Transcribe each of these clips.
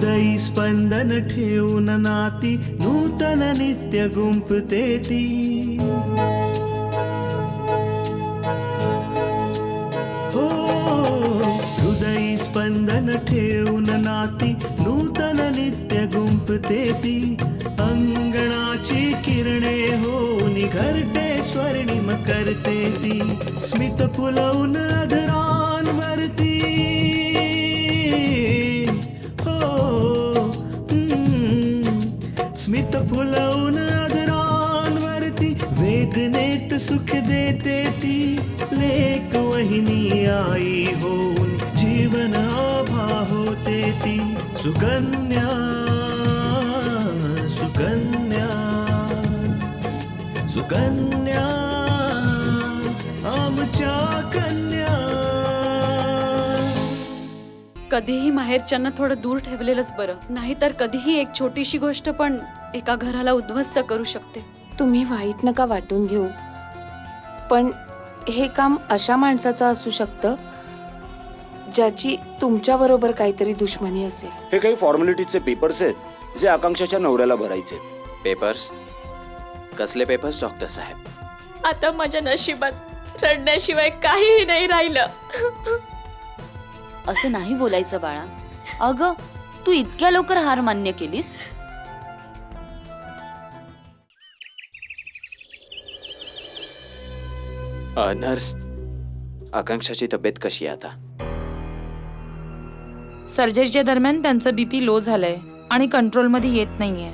हृदयी स्पंदन ठेवून नाती नूतन नित्य गुंफते ती. हो हृदयी स्पंदन ठेवून नाती नूतन नित्य गुंफते ती. अंगणाची किरणे होऊन घरटे स्वर्णिम करते ती. स्मित फुलवून अधरांवरती स्मित फुलवून अधरांवरती वेदनेत सुख देते ती. लेक वहिनी आई होऊन जीवन आभा होते ती. सुकन्या सुकन्या सुकन्या आमच्या कन्या. कधीही माहेरच्यांना थोडं दूर ठेवलेलंच बरं, नाहीतर कधीही एक छोटीशी गोष्ट पण एका घराला उद्ध्वस्त करू शकते. तुम्ही वाईट नका वाटून घेऊ, पण हे काम अशा माणसाचं असू शकतं ज्याची तुमच्या बरोबर काहीतरी दुश्मनी असेल. हे काही फॉर्मॅलिटीचे पेपर्स आहेत जे आकांक्षाच्या नवऱ्याला भरायचे. पेपर्स? कसले पेपर्स डॉक्टर साहेब? आता माझ्या नशिबात रडण्याशिवाय काहीही नाही राहिलं. असं नाही बोलायचं बाळा. अगं तू इतक्या लवकर हार मान्य केलीस? नर्स, आकांक्षाची तब्येत कशी आहे आता? सर्जरीच्या दरम्यान त्यांचं बीपी लो झालंय आणि कंट्रोलमध्ये येत नाहीये.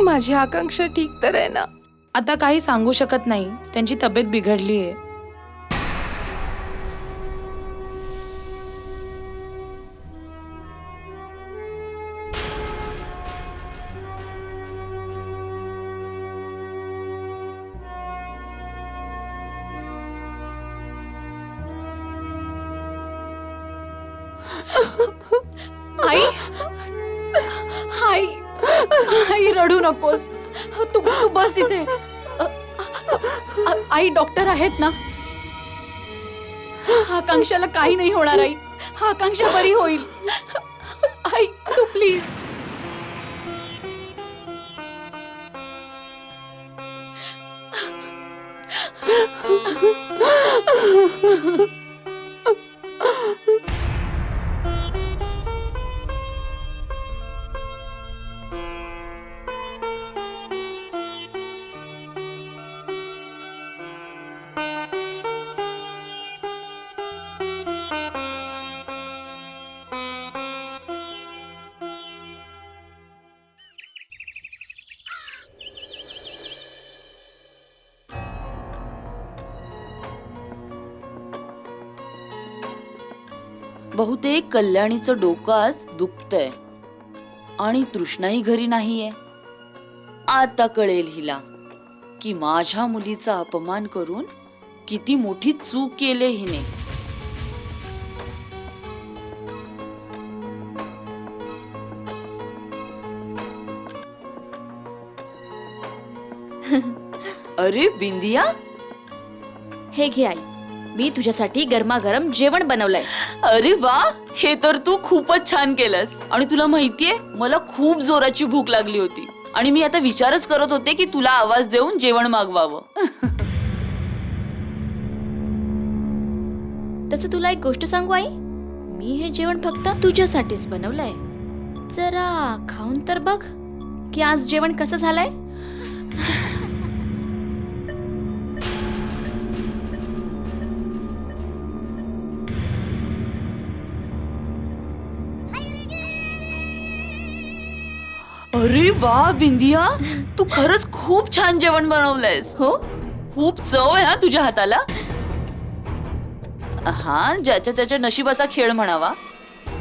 माझी आकांक्षा ठीक तर आहे ना? आता काही सांगू शकत नाही, त्यांची तब्येत बिघडली आहे. आई आई आई रडू नकोस. तू तू बस इथे. आई डॉक्टर आहेत ना? आकांक्षाला काही नाही होणार आई. आकांक्षा बरी होईल. आई तू प्लीज. बहुतेक कल्याणीचं डोकं आज दुखतंय आणि तृष्णाही घरी नाहीये. आता कळेल हिला की माझ्या मुलीचा अपमान करून किती मोठी चूक केले हिने. अरे बिंदिया, हे घे आई, मी तुझ्यासाठी गरमागरम जेवण बनवलंय. अरे वा, हे तर तू खूपच छान केलंस. आणि तुला माहितीये मला खूप जोराची भूक लागली होती आणि मी आता विचारच करत होते की तुला आवाज देऊन जेवण मागवावं. तसं तुला एक गोष्ट सांगू आई, मी हे जेवण फक्त तुझ्यासाठीच बनवलंय. जरा खाऊन तर बघ की आज जेवण कसं झालंय. अरे वा बिंदिया, तू खरंच खूप छान जेवण बनवलंयस. हो, खूप चव आहे हा तुझ्या हाताला. हा, ज्याच्या त्याच्या नशिबाचा खेळ म्हणावा.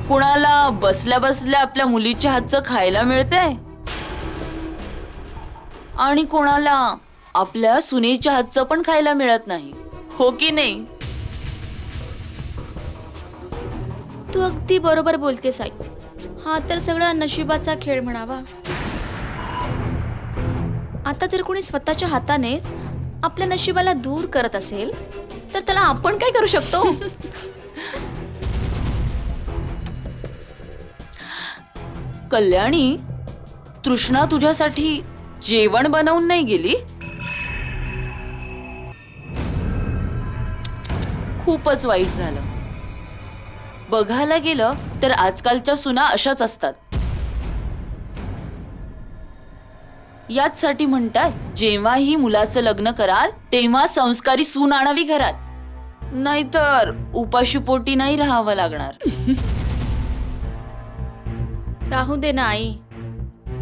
कुणाला बसल्या बसल्या आपल्या मुलीच्या हातचं खायला मिळतंय आणि कोणाला आपल्या सुनेच्या हातचं पण खायला मिळत नाही, हो की नाही? तू अगदी बरोबर बोलतेस आई. हा तर सगळा नशिबाचा खेळ म्हणावा. आता जर कोणी स्वतःच्या हातानेच आपल्या नशिबाला दूर करत असेल तर त्याला आपण काय करू शकतो? कल्याणी, तृष्णा तुझ्यासाठी जेवण बनवून नाही गेली? खूपच वाईट झालं. बघायला गेलं तर आजकालच्या सुना अशाच असतात. याचसाठी म्हणतात, जेव्हाही मुलाचं लग्न कराल तेव्हा संस्कारी सून आणावी घरात, नाहीतर उपाशी पोटी नाही राहावं लागणार. राहू दे ना आई,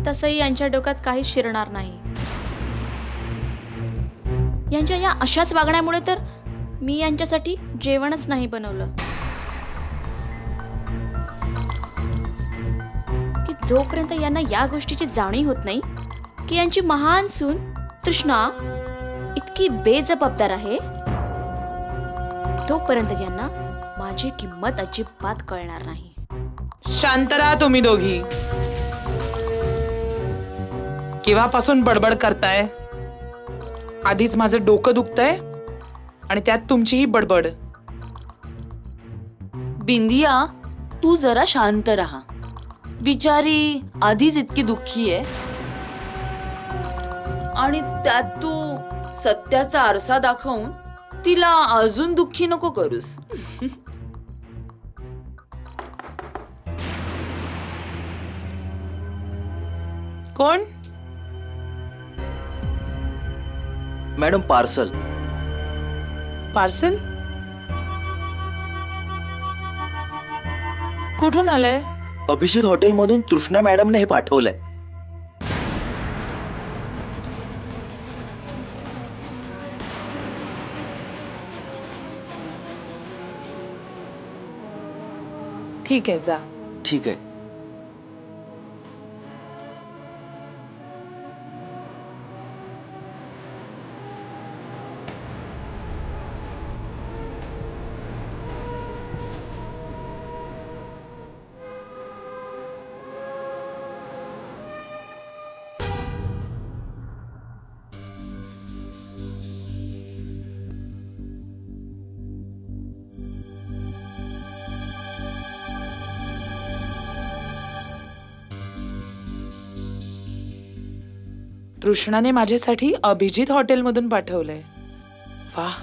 तसंही यांच्या डोक्यात काहीच शिरणार नाही. यांच्या या अशाच वागण्यामुळे तर मी यांच्यासाठी जेवणच नाही बनवलं. की जोपर्यंत यांना या गोष्टीची जाणीव होत नाही की यांची महान सून तृष्णा इतकी बेजबाबदार आहे, तोपर्यंत यांना माझी किंमत अजिबात कळणार नाही. शांत राहा तुम्ही दोघी. केव्हापासून बडबड करताय? आधीच माझं डोकं दुखतंय आणि त्यात तुमची ही बडबड. बिंदिया, तू जरा शांत राहा. बिचारी आधीच इतकी दुःखी आहे आणि त्यात तू सत्याचा आरसा दाखवून तिला अजून दुःखी नको करूस. कोण? Madam parcel. पार्सल? कुठून आलंय? अभिजित हॉटेलमधून तृष्णा मॅडमने हे पाठवलंय. ठीक आहे, जा. ठीक आहे. तृष्णाने माझ्यासाठी अभिजित हॉटेलमधून पाठवलंय. वाह.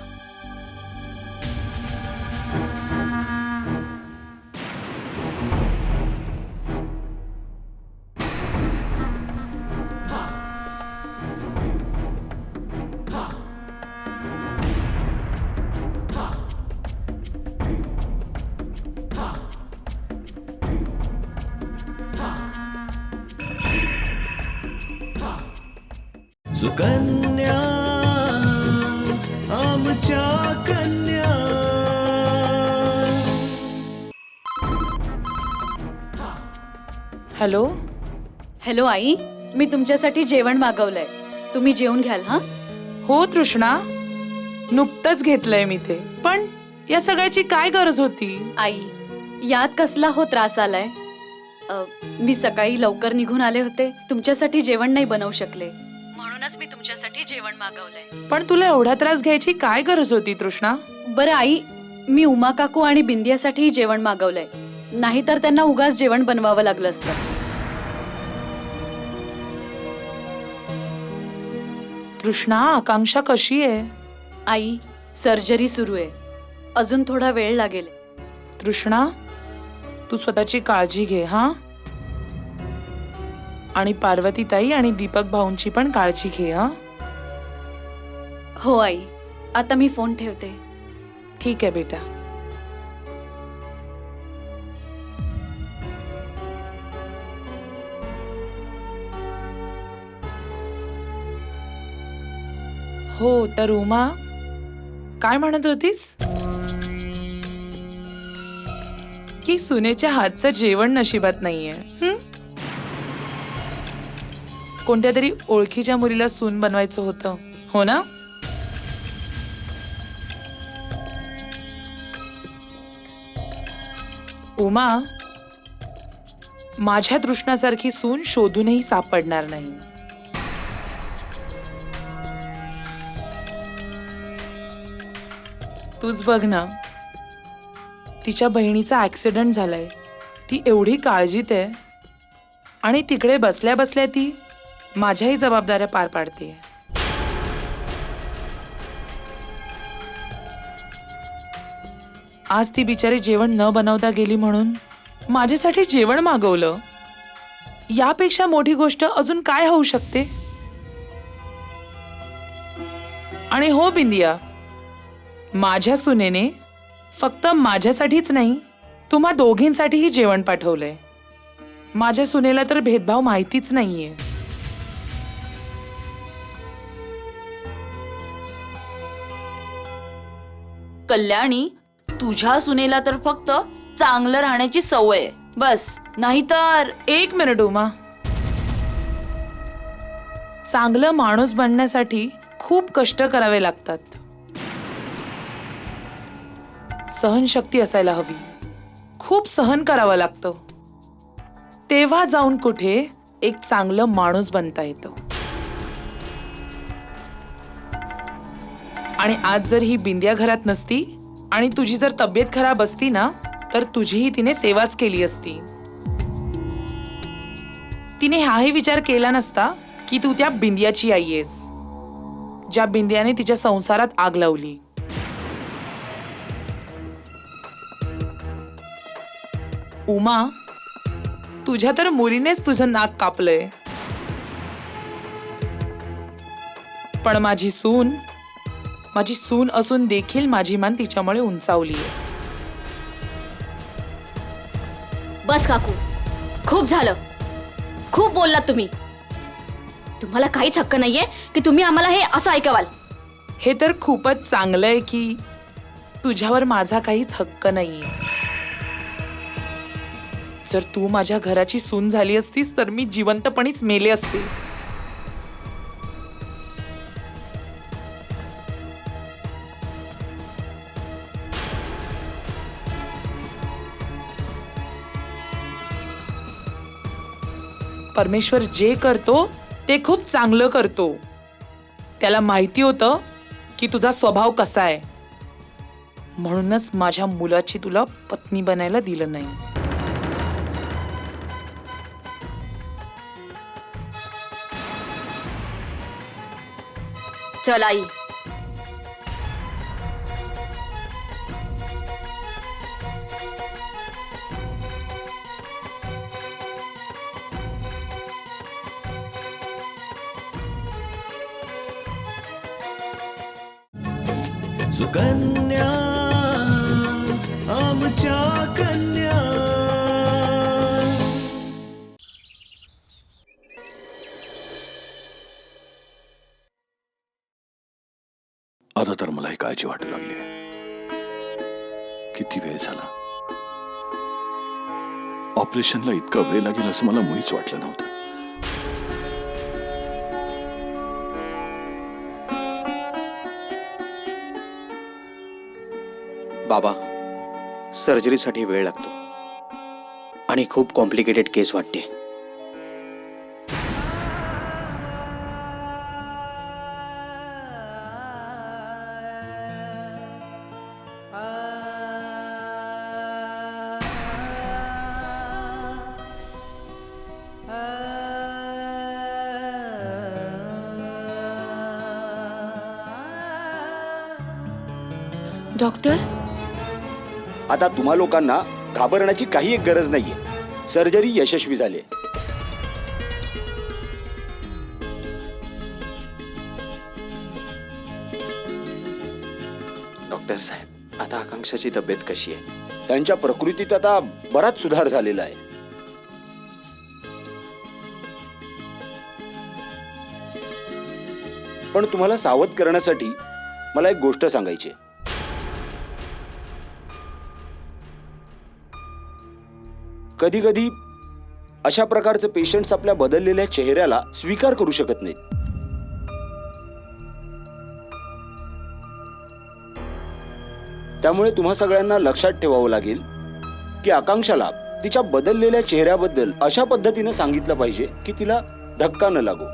सुकन्या आमच्या कन्या. हॅलो. हॅलो आई, मी तुमच्यासाठी जेवण मागवलंय. तुम्ही जेवून घ्याल हा? हो तृष्णा, नुकतंच घेतलंय मी ते. पण या सगळ्याची काय गरज होती? आई, यात कसला हो त्रास आलाय? मी सकाळी लवकर निघून आले होते, तुमच्यासाठी जेवण नाही बनवू शकले, म्हणूनच मी तुमच्यासाठी जेवण मागवलंय. पण तुला एवढा त्रास घ्यायची काय गरज होती तृष्णा? बरं आई, मी उमा काकू आणि बिंदियासाठी जेवण मागवलंय, नाहीतर त्यांना उगाच जेवण बनवावं लागलं असतं. तृष्णा, आकांक्षा कशी आहे? आई, सर्जरी सुरू आहे, अजून थोडा वेळ लागेल. तृष्णा, तू स्वतःची काळजी घे हा. आणि पार्वती ताई आणि दीपक भाऊंची पण काळजी घे हा. हो आई, आता मी फोन ठेवते. ठीक आहे बेटा. हो तर उमा, काय म्हणत होतीस? की सुनेच्या हातचं जेवण नशिबात नाहीये. कोणत्या तरी ओळखीच्या मुलीला सून बनवायचं होतं, हो ना? उमा, माझ्या तृष्णासारखी सून शोधूनही सापडणार नाही. तूच बघ ना, तिच्या बहिणीचा ऍक्सिडेंट झालाय, ती एवढी काळजीत आहे आणि तिकडे बसल्या बसल्या ती माझ्याही जबाबदाऱ्या पार पाडते. आज ती बिचारी जेवण न बनवता गेली म्हणून माझ्यासाठी जेवण मागवलं. यापेक्षा मोठी गोष्ट अजून काय होऊ शकते? आणि हो बिंदिया, माझ्या सुनेने फक्त माझ्यासाठीच नाही, तुम्हा दोघींसाठीही जेवण पाठवलंय. माझ्या सुनेला तर भेदभाव माहितीच नाहीये. कल्याणी, तुझ्या सुनेला तर फक्त चांगलं राहण्याची सवय आहे, बस. नाहीतर एक मिनिट उमा, चांगलं माणूस बनण्यासाठी खूप कष्ट करावे लागतात. सहनशक्ती असायला हवी, खूप सहन करावं लागतं, तेव्हा जाऊन कुठे एक चांगलं माणूस बनता येतं. आणि आज जर ही बिंदिया घरात नसती आणि तुझी जर तब्येत खराब असती ना, तर तुझीही तिने सेवाच केली असती. तिने हाही विचार केला नसता की तू त्या बिंदियाची आई आहेस, ज्या बिंदियाने तिच्या संसारात आग लावली. उमा, तुझ्या तर मुलीनेच तुझं नाक कापलंय, पण माझी सून असून देखील माझी मान तिच्यामुळे उंचावली. बस काकू, खूप झालं, खूप बोललात तुम्ही. तुम्हाला काहीच हक्क नाहीये की तुम्ही आम्हाला हे असं ऐकवाल. हे तर खूपच चांगलं आहे की तुझ्यावर माझा काहीच हक्क नाहीये. जर तू माझ्या घराची सून झाली असतीस तर मी जिवंतपणीच मेले असते. परमेश्वर जे करतो ते खूप चांगलं करतो. त्याला माहिती होतं की तुझा स्वभाव कसा आहे, म्हणूनच माझ्या मुलाची तुला पत्नी बनायला दिलं नाही. चल आई. सुकन्या आमच्या कन्या. आता तर मलाही काळजी वाटू लागली. किती वेळ झाला, ऑपरेशनला इतका वेळ लागेल असं मला मुळीच वाटलं नव्हतं. बाबा, सर्जरीसाठी वेळ लागतो आणि खूप कॉम्प्लिकेटेड केस वाटते. डॉक्टर, आता तुम्हा लोकांना घाबरण्याची काही एक गरज नाहीये. सर्जरी यशस्वी झाली. डॉक्टर साहेब, आता आकांक्षाची तब्येत कशी आहे? त्यांच्या प्रकृतीत आता बराच सुधार झालेला आहे. पण तुम्हाला सावध करण्यासाठी मला एक गोष्ट सांगायची आहे. कधी कधी अशा प्रकारचे पेशंट्स आपल्या बदललेल्या चेहऱ्याला स्वीकार करू शकत नाहीत. त्यामुळे तुम्हा सगळ्यांना लक्षात ठेवावं लागेल की आकांक्षाला तिच्या बदललेल्या चेहऱ्याबद्दल अशा पद्धतीने सांगितलं पाहिजे की तिला धक्का न लागो.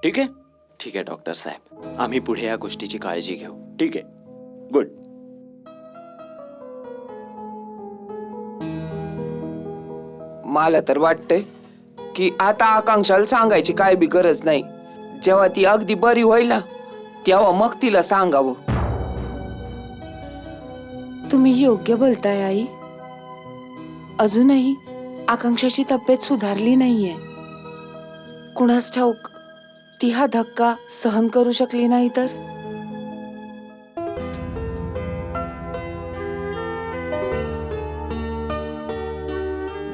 ठीक आहे? ठीक आहे डॉक्टर साहेब, आम्ही पुढे या गोष्टीची काळजी घेऊ. ठीक आहे. गुड. मला तर वाटतंय की आता आकांक्षाला सांगायची काय बी गरज नाही. जेव्हा ती अगदी बरी होईल ना तेव्हा मग तिला सांगावं. तुम्ही योग्य बोलताय आई. अजूनही आकांक्षाची तब्येत सुधारली नाहीये. कुणास ठाऊक ती हा धक्का सहन करू शकली नाही तर.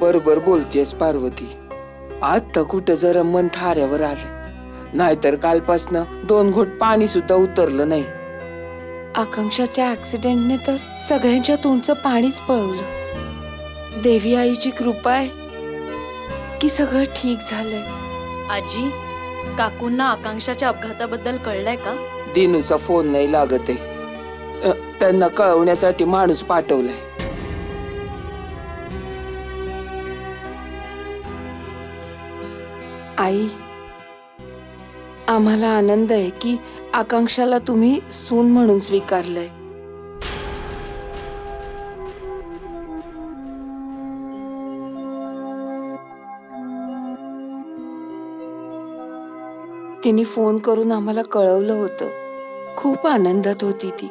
बरोबर बोलतेस पार्वती. आता कुठं जरा मन थाऱ्यावर आलं, नाहीतर कालपासनं 2 घोट पाणी सुद्धा उतरलं नाही. आकांक्षाच्या ऍक्सिडेंटने तर सगळ्यांच्या तोंडचं पाणीच पळवलं. देवी आईची कृपा आहे की सगळं ठीक झालंय. आजी, काकूंना आकांक्षाच्या अपघाताबद्दल कळलंय का? दिनूचा फोन नाही लागत आहे. त्यांना कळवण्यासाठी माणूस पाठवलाय. आई, आम्हाला आनंद आहे की आकांक्षाला तुम्ही सून म्हणून स्वीकारलंय. तिने फोन करून आम्हाला कळवलं होतं. खूप आनंदात होती ती.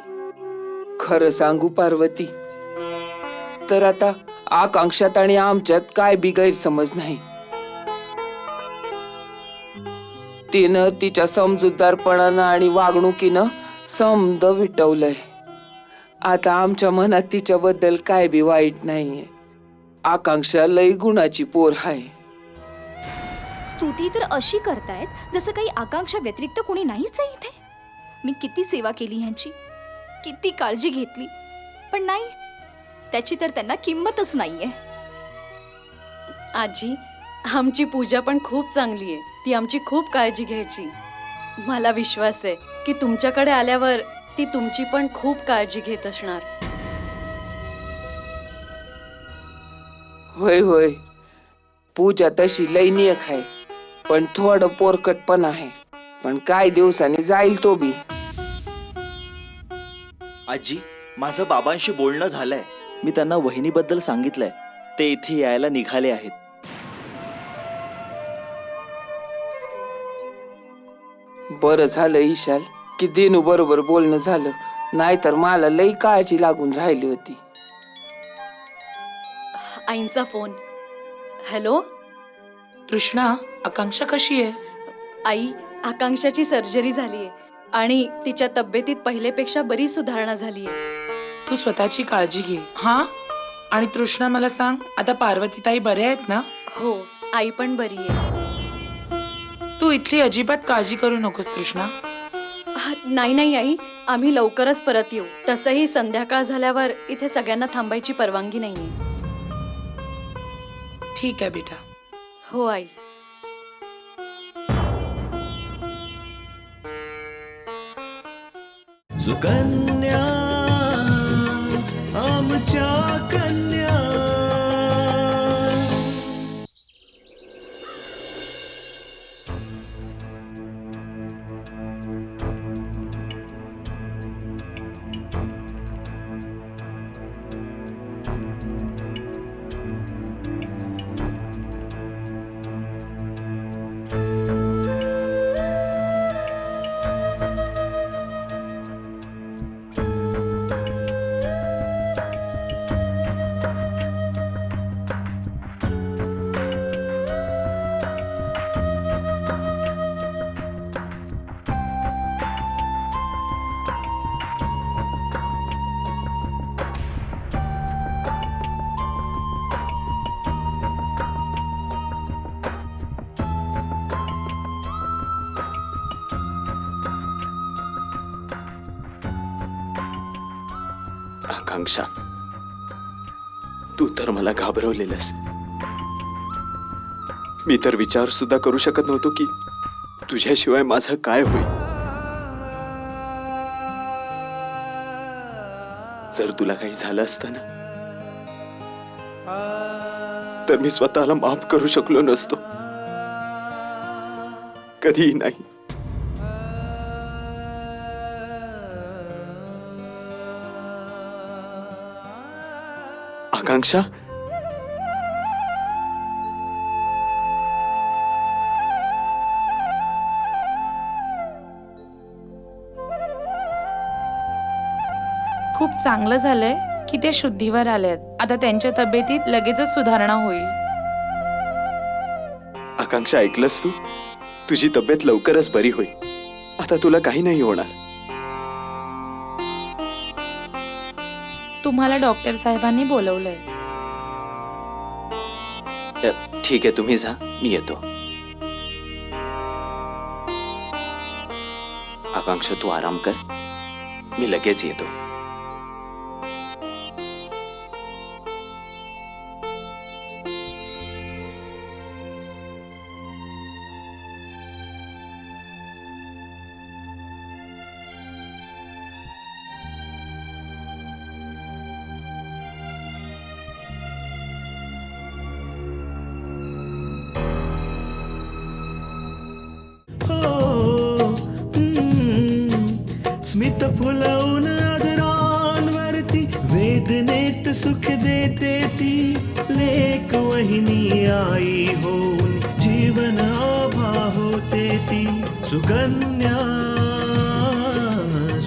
खरं सांगू पार्वती, तर आता आकांक्षात आणि आमच्यात काय बी गैरसमज नाही. तिनं तिच्या समजूतदारपणानं आणि वागणुकीनं समद विटवलंय. आता आमच्या मनात तिच्याबद्दल काय बी वाईट नाहीये. आकांक्षा लई गुणाची पोर आहे. स्तुती तर अशी करतायत जसं काही आकांक्षा व्यतिरिक्त कोणी नाहीच आहे इथे. मी किती सेवा केली ह्यांची, किती काळजी घेतली, पण नाही, त्याची तर त्यांना किंमतच नाहीये. आजी, आमची पूजा पण खूप चांगली आहे. ती आमची खूप काळजी घ्यायची. मला विश्वास आहे की तुमच्याकडे आल्यावर ती तुमची पण खूप काळजी घेत असणार. होय होय, पूजा तशी लई नियक आहे, पण थोडं पोरकट पण आहे. पण काय दिवसांनी जाईल तो बी. आजी, माझं बाबांशी बोलणं झालंय. मी त्यांना वहिनीबद्दल सांगितलंय. ते इथे यायला निघाले आहेत. बरं झालं ईशाल की दिनू बरोबर बोलणं झालं, नाहीतर मला लई काळजी लागून राहिली होती. आईंचा फोन. हॅलो तृष्णा, आकांक्षा कशी आहे? आई, आकांक्षाची सर्जरी झालीये आणि तिच्या तब्येतीत पहिलेपेक्षा बरीच सुधारणा झालीये. तू स्वतःची काळजी घे हा. आणि तृष्णा, मला सांग, आता पार्वतीताई बऱ्या आहेत ना? हो, आई पण बरी आहे. तू इथली अजिबात काळजी करू नकोस तृष्णा. नाही नाही आई, आम्ही लवकरच परत येऊ. तसंही संध्याकाळ झाल्यावर इथे सगळ्यांना थांबायची परवानगी नाहीये. ठीक आहे बेटा. हो आई. सुकन्या आमच्या कन्या. आकांक्षा, तू तर मला घाबरवलेलंस. मी तर विचार सुद्धा करू शकत नव्हतो की तुझ्याशिवाय माझं काय होईल. जर तुला काही झालं असतं ना, तर मी स्वतःला माफ करू शकलो नसतो. कधीही नाही. आकांक्षा, खूप चांगलं झालंय की ते शुद्धीवर आलेत. आता त्यांच्या तब्येतीत लगेचच सुधारणा होईल. आकांक्षा, ऐकलंस तू? तुझी तब्येत लवकरच बरी होईल. आता तुला काही नाही होणार. तुम्हाला डॉक्टर साहेबांनी बोलवलंय. ठीक आहे, तुम्ही जा, मी येतो. आकांक्षा, तू आराम कर, मी लगेच येतो. स्मित फुलवून आदरांवरती वेदनेत सुख देते ती लेक वहिनी आई होऊन जीवन आभा होते ती सुकन्या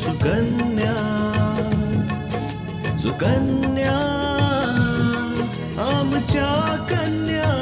सुकन्या सुकन्या आमच्या कन्या.